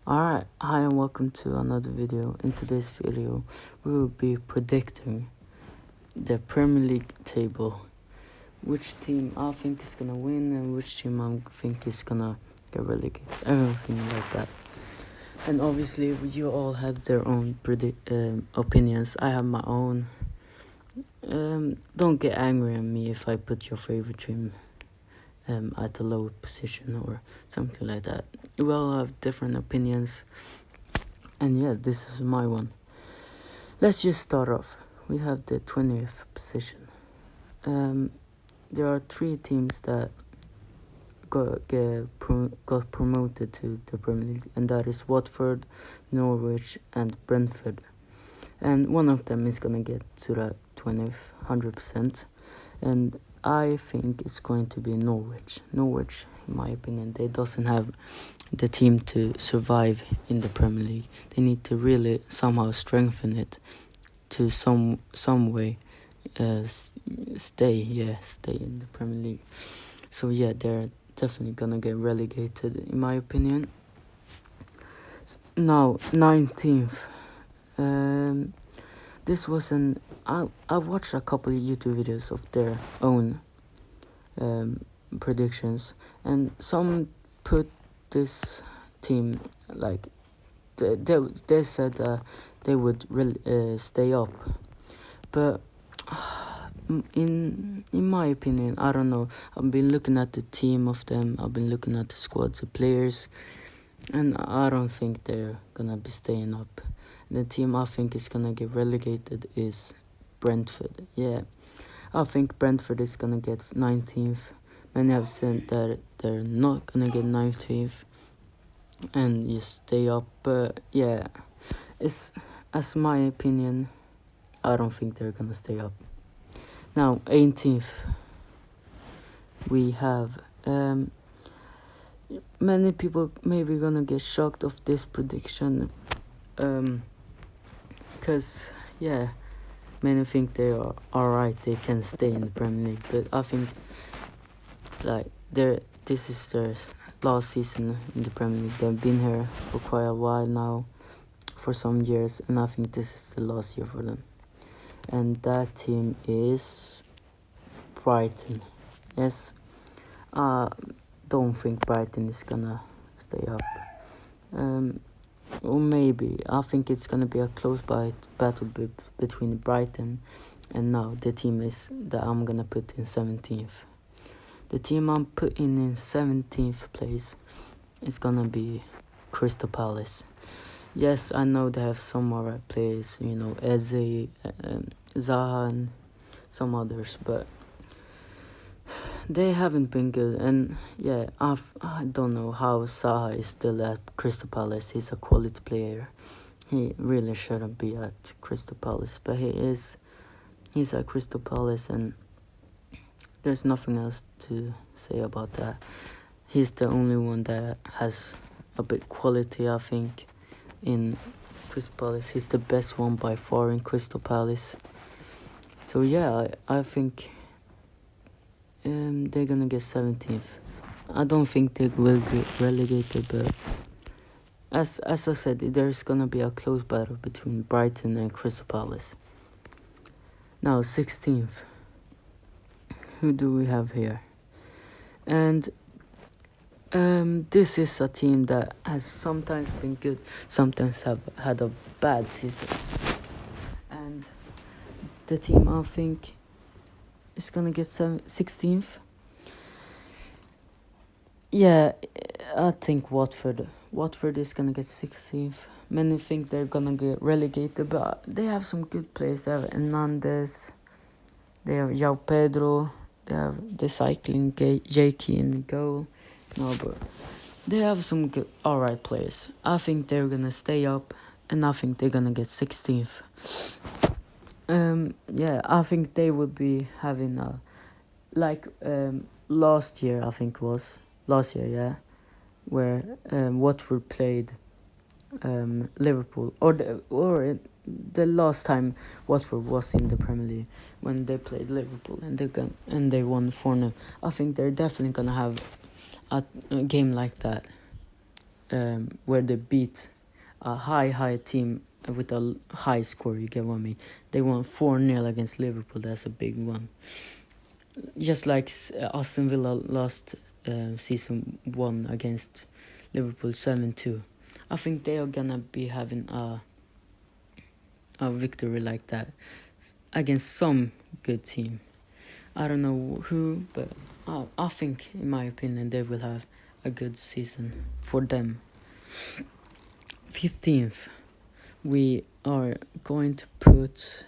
Alright, hi and welcome to another video. In today's video, we will be predicting the Premier League table. Which team I think is gonna win and which team I think is gonna get relegated. Everything like that. And obviously, you all have their own opinions. I have my own. Don't get angry at me if I put your favorite team at a lower position or something like that. We all have different opinions, and yeah, this is my one. Let's just start off. We have the 20th position. There are three teams that got promoted to the Premier League, and that is Watford, Norwich, and Brentford. And one of them is gonna get to that 20th, 100%. And I think it's going to be Norwich. Norwich, in my opinion, they doesn't have the team to survive in the Premier League. They need to really somehow strengthen it to some way stay in the Premier League. So yeah, they're definitely gonna get relegated, in my opinion. Now, 19th. This was I watched a couple of YouTube videos of their own predictions, and some put this team like they said they would stay up, but in my opinion, I don't know. I've been looking at the team of them. I've been looking at the squads, the players, and I don't think they're gonna be staying up. The team I think is gonna get relegated is Brentford. Yeah, I think Brentford is gonna get 19th. Many have said that they're not gonna get 19th and just stay up. But yeah, it's as my opinion. I don't think they're gonna stay up. Now 18th, we have many people maybe gonna get shocked of this prediction, because yeah, many think they are alright, they can stay in the Premier League, but I think like this is their last season in the Premier League. They've been here for quite a while now, for some years, and I think this is the last year for them. And that team is Brighton. Yes, don't think Brighton is gonna stay up. Or maybe. I think it's gonna be a close battle between Brighton and now the team is that I'm gonna put in 17th. The team I'm putting in 17th place is gonna be Crystal Palace. Yes, I know they have some alright players, Eze, Zaha, and some others, but they haven't been good. And yeah, I don't know how Zaha is still at Crystal Palace. He's a quality player. He really shouldn't be at Crystal Palace, but he is. He's at Crystal Palace, and there's nothing else to say about that. He's the only one that has a bit quality, I think, in Crystal Palace. He's the best one by far in Crystal Palace. So yeah, I think they're gonna get 17th. I don't think they will get relegated, but as I said, there's gonna be a close battle between Brighton and Crystal Palace. Now 16th. Who do we have here? And this is a team that has sometimes been good, sometimes have had a bad season. And the team I think is gonna get 16th. Yeah, I think Watford is gonna get 16th. Many think they're gonna get relegated, but they have some good players. They have Hernandez, they have João Pedro, they have the cycling Jakey in the goal. No, but they have some good, alright players. I think they're gonna stay up, and I think they're gonna get 16th. Yeah, I think they would be having a last year. I think was last year, yeah, where Watford played Liverpool, or the last time Watford was in the Premier League, when they played Liverpool and they won 4-0. I think they're definitely gonna have a game like that. where they beat a high team with a high score. You get what I mean? They won 4-0 against Liverpool. That's a big one. Just like Aston Villa lost season 1 against Liverpool 7-2. I think they are gonna be having a victory like that against some good team. I don't know who, but I think, in my opinion, they will have a good season for them. 15th, we are going to put...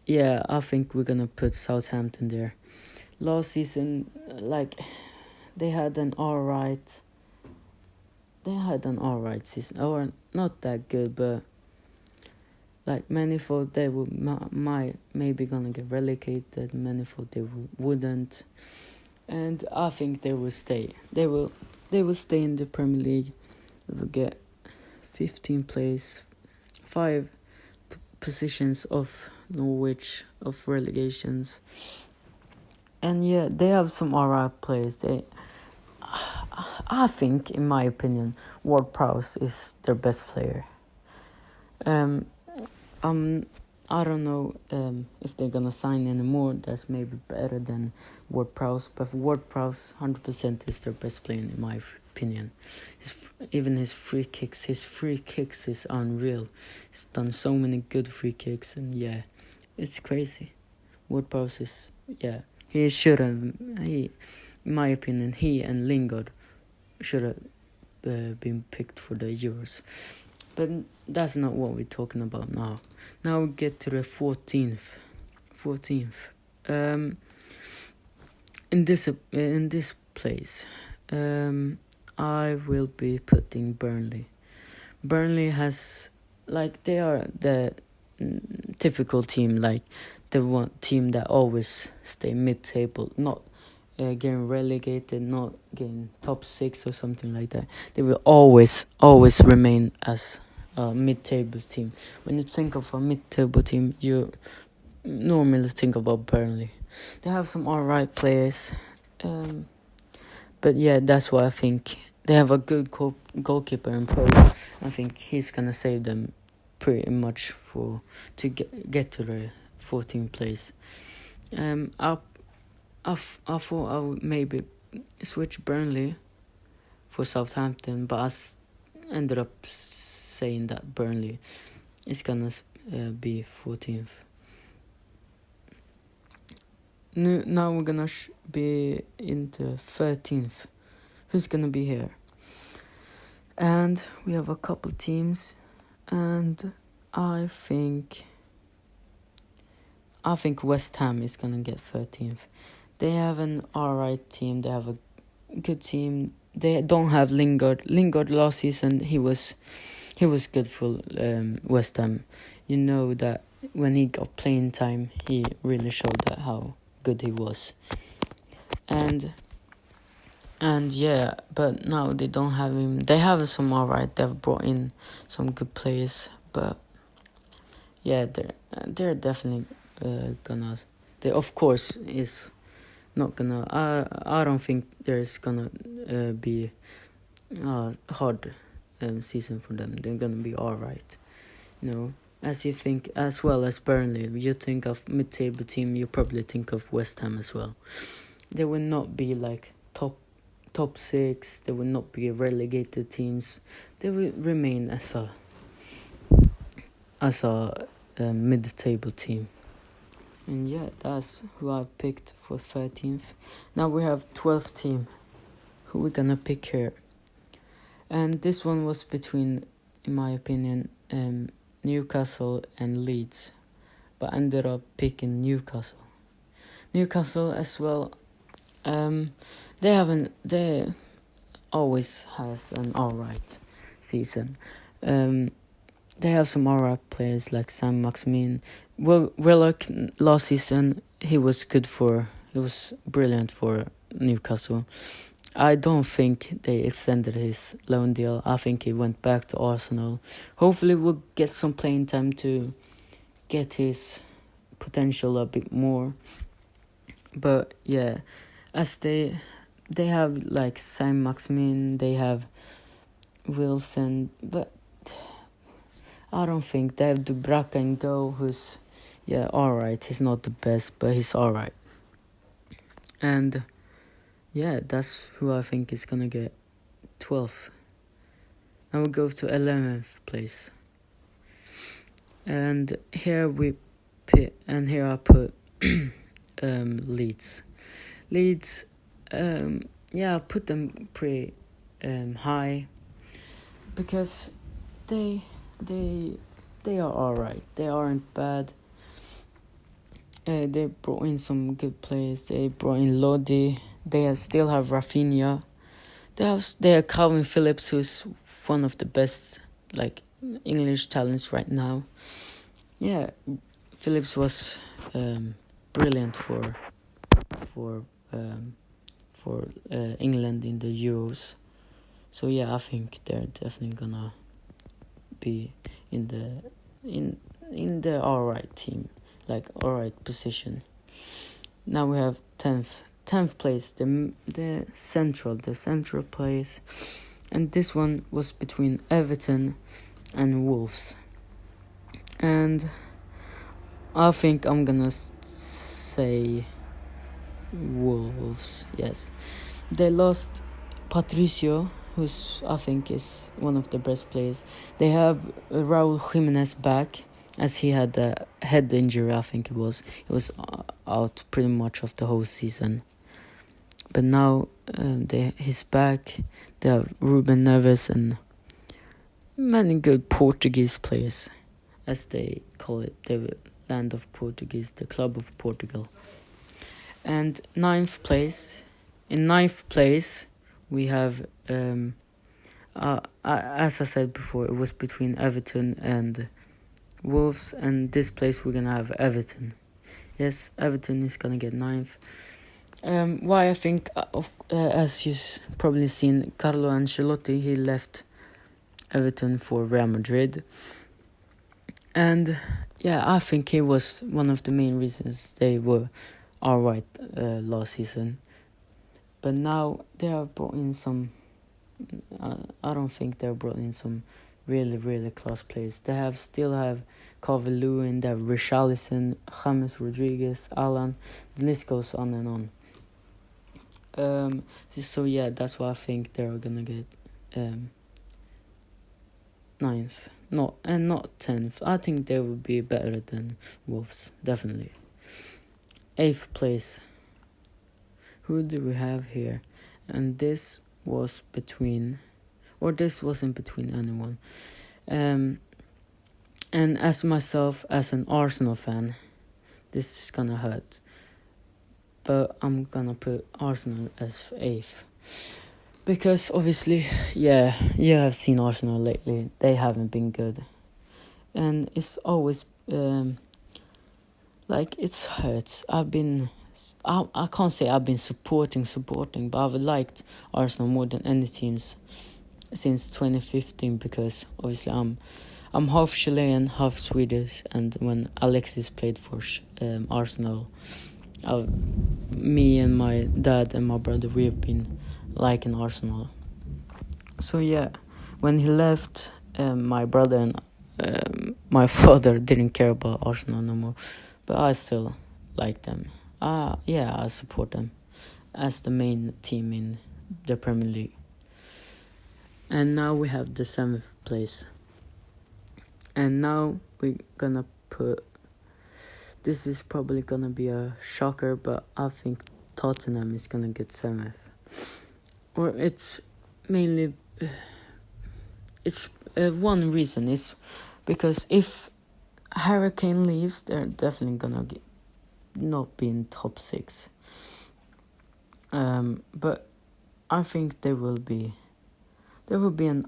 yeah, I think we're gonna put Southampton there. Last season, they had an alright season, or not that good, but many thought they would maybe gonna get relegated. Many thought they wouldn't, and I think they will stay. They will stay in the Premier League. They will get 15th place, 5 positions of Norwich of relegations. And yeah, they have some alright players. I think, in my opinion, Ward-Prowse is their best player. I don't know if they're gonna sign anymore. That's maybe better than Ward-Prowse, but Ward-Prowse 100% is their best player, in my opinion. Even his free kicks is unreal. He's done so many good free kicks, and yeah, it's crazy. Ward-Prowse is, yeah, in my opinion, he and Lingard should have been picked for the Euros. But that's not what we're talking about now. Now we get to the 14th. In this place, I will be putting Burnley. Burnley has, they are the typical team, the one team that always stay mid-table, not getting relegated, not getting top 6 or something like that. They will always remain as a mid-table team. When you think of a mid-table team, you normally think about Burnley. They have some alright players, but yeah, that's why I think they have a good goalkeeper in Pope. I think he's gonna save them pretty much to get to the 14th place. I thought I would maybe switch Burnley for Southampton, but I ended up saying that Burnley is gonna be 14th. Now we're gonna be into 13th. Who's gonna be here? And we have a couple teams, and I think West Ham is gonna get 13th. They have an alright team. They have a good team. They don't have Lingard. Lingard last season he was good for West Ham. You know that when he got playing time, he really showed that how good he was. And yeah, but now they don't have him. They have some alright. They've brought in some good players, but yeah, they're definitely gonna. They of course is not gonna. I don't think there's gonna be a hard season for them. They're gonna be alright. As you think, as well as Burnley, you think of mid-table team, you probably think of West Ham as well. They will not be top 6. They will not be relegated teams. They will remain as a mid-table team. And yeah, that's who I picked for 13th. Now we have 12th team. Who we gonna pick here? And this one was between, in my opinion, Newcastle and Leeds, but I ended up picking Newcastle. Newcastle as well. They always has an alright season. They have some alright players like Saint-Maximin. Willock last season he was brilliant for Newcastle. I don't think they extended his loan deal. I think he went back to Arsenal. Hopefully we'll get some playing time to get his potential a bit more. But yeah, as they they have like Saint-Maximin, they have Wilson, but I don't think they have Dubravka in goal, who's, yeah, alright. He's not the best, but he's alright. And yeah, that's who I think is gonna get 12th. And we'll go to 11th place. And here I put Leeds. Leeds, I put them pretty high because they are alright. They aren't bad. They brought in some good players. They brought in Lodi. They still have Rafinha. They have Calvin Phillips, who's one of the best like English talents right now. Yeah, Phillips was brilliant for England in the Euros. So yeah, I think they're definitely gonna be in the alright team, like alright position. Now we have 10th place, the central place, and this one was between Everton and Wolves. And I think I'm gonna say Wolves. Yes, they lost Patricio, who's I think is one of the best players. They have Raul Jimenez back, as he had a head injury. I think it was out pretty much of the whole season. But now he's back. They have Ruben Neves and many good Portuguese players, as they call it, the land of Portuguese, the club of Portugal. And in 9th place, we have, as I said before, it was between Everton and Wolves, and this place we're going to have Everton. Yes, Everton is going to get 9th. Why I think, as you've probably seen, Carlo Ancelotti, he left Everton for Real Madrid. And yeah, I think he was one of the main reasons they were alright last season. But now they have brought in some, I don't think they've brought in some really, really class players. They still have Calvert-Lewin, they have Richarlison, James Rodriguez, Alan, the list goes on and on. So yeah, that's why I think they're gonna get 9th. Not 10th. I think they will be better than Wolves, definitely. 8th place. Who do we have here? And this wasn't between anyone. And as myself, as an Arsenal fan, this is gonna hurt. But I'm gonna put Arsenal as 8th. Because obviously, yeah, you have seen Arsenal lately. They haven't been good. And it's always, it hurts. I can't say I've been supporting, but I've liked Arsenal more than any teams since 2015, because obviously I'm half Chilean, half Swedish, and when Alexis played for Arsenal, me and my dad and my brother, we have been liking Arsenal. So yeah, when he left, my brother and my father didn't care about Arsenal no more, but I still like them. I support them as the main team in the Premier League. And now we have the 7th place. And now we're gonna put, this is probably gonna be a shocker, but I think Tottenham is gonna get 7th. Or it's mainly, one reason is because if Harry Kane leaves, they're definitely gonna not be in top 6. But I think they will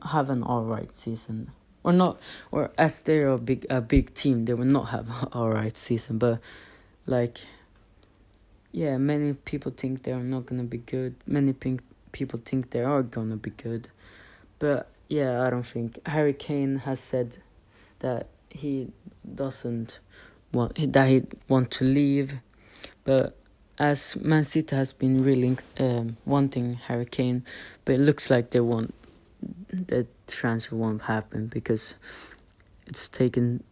have an alright season, or not, or as they're a big team, they will not have an alright season. But many people think they're not gonna be good. Many people think they are gonna be good. But yeah, I don't think. Harry Kane has said that he want to leave, but as Man City has been really wanting Harry Kane, but it looks like the transfer won't happen because it's taken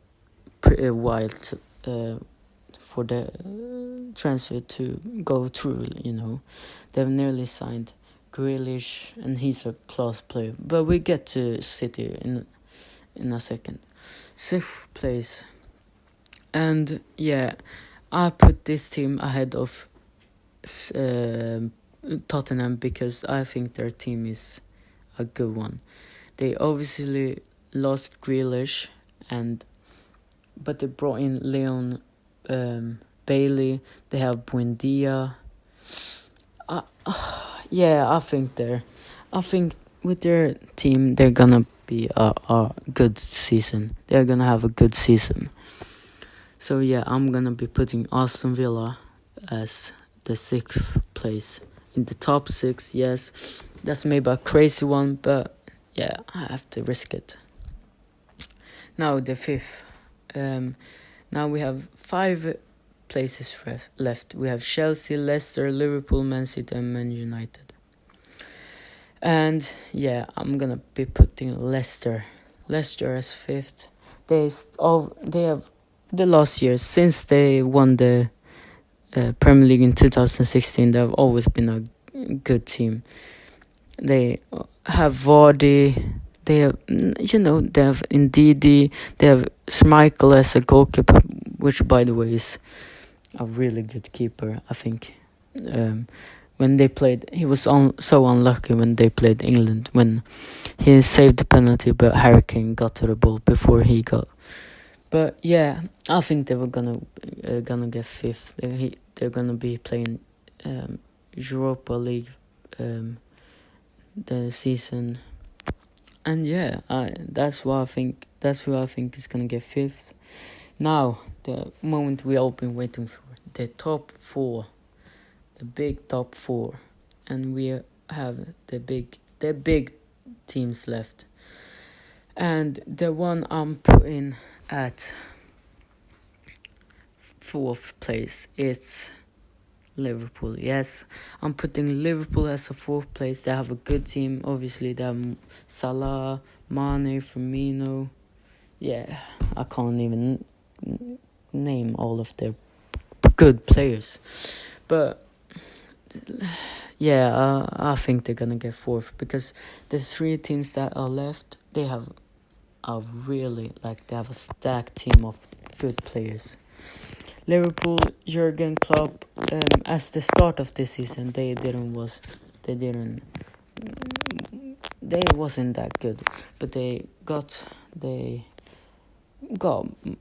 pretty a while for the transfer to go through. They've nearly signed Grealish, and he's a class player. But we get to City in a second. 6th place, and yeah, I put this team ahead of Tottenham because I think their team is a good one. They obviously lost Grealish, but they brought in Leon Bailey. They have Buendia. I think with their team they're gonna be a good season. They're gonna have a good season. So yeah, I'm gonna be putting Aston Villa as the 6th place in the top 6. Yes, that's maybe a crazy one, but yeah, I have to risk it. Now the 5th. Now we have 5 places left. We have Chelsea, Leicester, Liverpool, Man City, and Man United. And yeah, I'm gonna be putting Leicester as 5th. They have the last year since they won the Premier League in 2016. They've always been a good team. They have Vardy. They have, they have Ndidi. They have Schmeichel as a goalkeeper, which, by the way, is a really good keeper, I think. When they played, he was so unlucky when they played England, when he saved the penalty, but Harry Kane got to the ball before he got. But yeah, I think they were gonna get 5th. They're gonna be playing Europa League the season. And yeah, that's who I think is gonna get 5th. Now, the moment we all been waiting for, the top 4, the big top 4, and we have the big teams left. And the one I'm putting at 4th place, it's Liverpool. Yes, I'm putting Liverpool as a 4th place. They have a good team. Obviously, they have Salah, Mane, Firmino. Yeah, I can't even name all of their good players. But yeah, I think they're gonna get 4th because the 3 teams that are left, they have they have a stacked team of good players. Liverpool, Jurgen Klopp, as the start of this season, they wasn't that good, but they got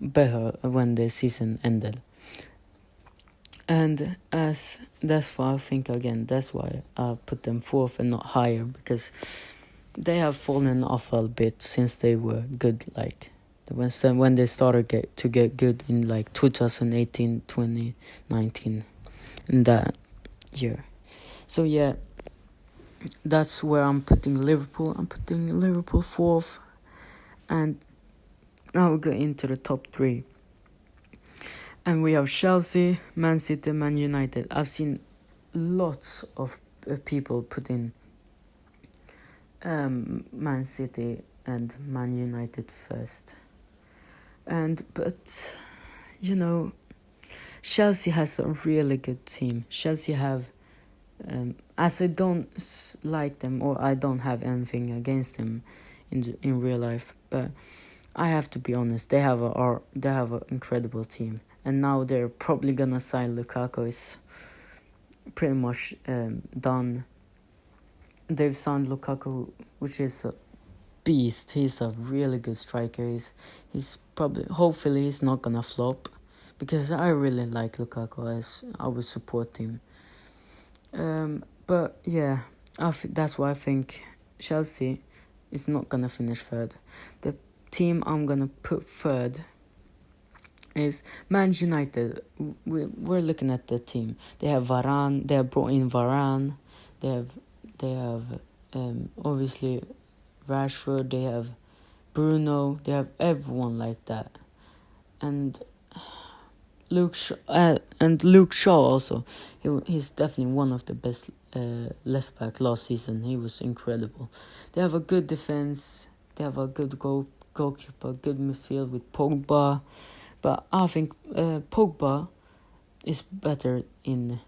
better when the season ended. And that's why I think again, that's why I put them 4th and not higher, because they have fallen off a bit since they were good, like when they started to get good in like 2018, 2019, in that year. So yeah, that's where I'm putting Liverpool. I'm putting Liverpool 4th, and now we'll go into the top 3. And we have Chelsea, Man City, Man United. I've seen lots of people put in Man City and Man United first. But Chelsea has a really good team. Chelsea have, as I don't like them, or I don't have anything against them in real life, but I have to be honest, they have an incredible team. And now they're probably gonna sign Lukaku. It's pretty much done. They've signed Lukaku, which is a beast. He's a really good striker. He's hopefully he's not gonna flop, because I really like Lukaku. I would support him. But yeah, that's why I think Chelsea is not gonna finish 3rd. The team I'm gonna put 3rd is Man United. We're looking at the team. They have Varane. They have brought in Varane. They have obviously Rashford. They have Bruno. They have everyone like that. And Luke Shaw also. He's definitely one of the best left back last season. He was incredible. They have a good defense. They have a good goalkeeper, good midfield with Pogba. But I think Pogba is better in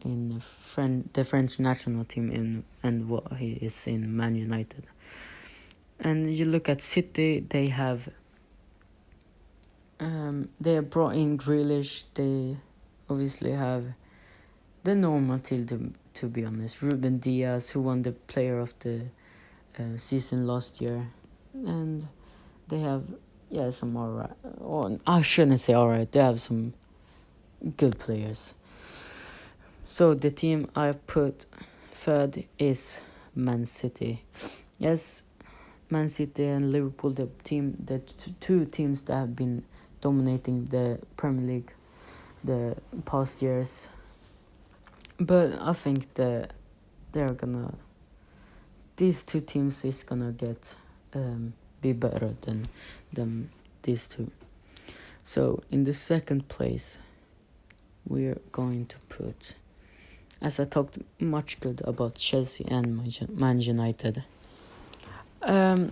the French national team and what he is in Man United. And you look at City, they have brought in Grealish. They obviously have the normal team, to be honest. Ruben Diaz, who won the Player of the season last year, and they have some alright. Or I shouldn't say alright. They have some good players. So the team I put third is Man City. Yes, Man City and Liverpool, the two teams that have been dominating the Premier League the past years. But I think these two teams is gonna get be better than these two. So in the second place, we're going to put, as I talked much good about Chelsea and Man United. I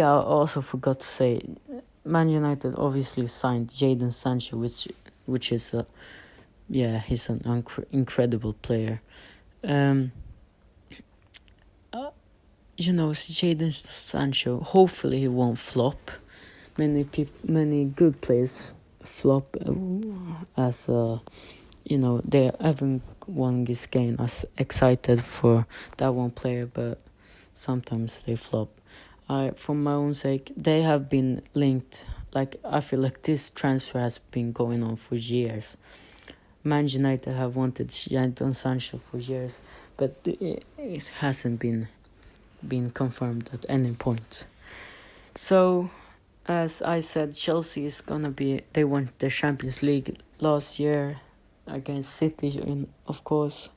also forgot to say, Man United obviously signed Jadon Sancho, which is he's an incredible player. Jadon Sancho, hopefully he won't flop. Many good players flop as they everyone is getting us excited for that one player, but sometimes they flop. For my own sake, they have been linked. Like, I feel like this transfer has been going on for years. Man United have wanted Jadon Sancho for years, but it hasn't been confirmed at any point. So, as I said, Chelsea is gonna be. They won the Champions League last year against City, of course,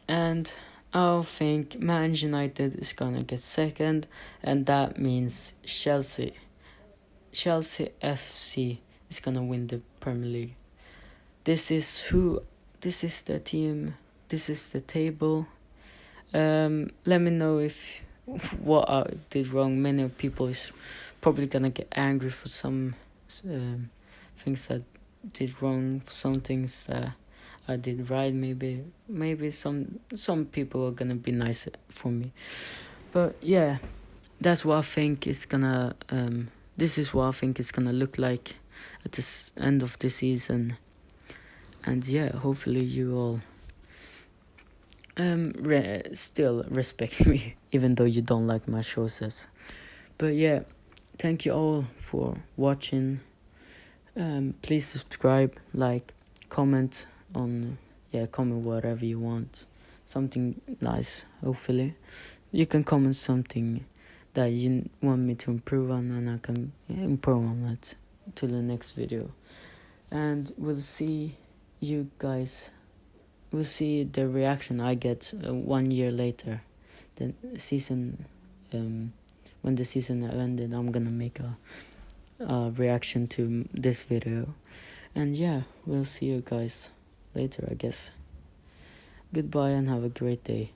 and I think Man United is gonna get second, and that means Chelsea FC is gonna win the Premier League. This is the team. This is the table. Let me know what I did wrong. Many people is probably gonna get angry for some things I did wrong, some things I did right. Maybe some people are gonna be nice for me, but yeah, that's what I think is gonna. This is what I think it's gonna look like at the end of the season, and hopefully you all still respect me, even though you don't like my shows. But thank you all for watching. Please subscribe, like, comment comment whatever you want, something nice. Hopefully you can comment something that you want me to improve on, and I can improve on it to the next video. And we'll see you guys. We'll see the reaction I get 1 year later. The season, when the season ended, I'm gonna make a reaction to this video. And we'll see you guys later, I guess. Goodbye and have a great day.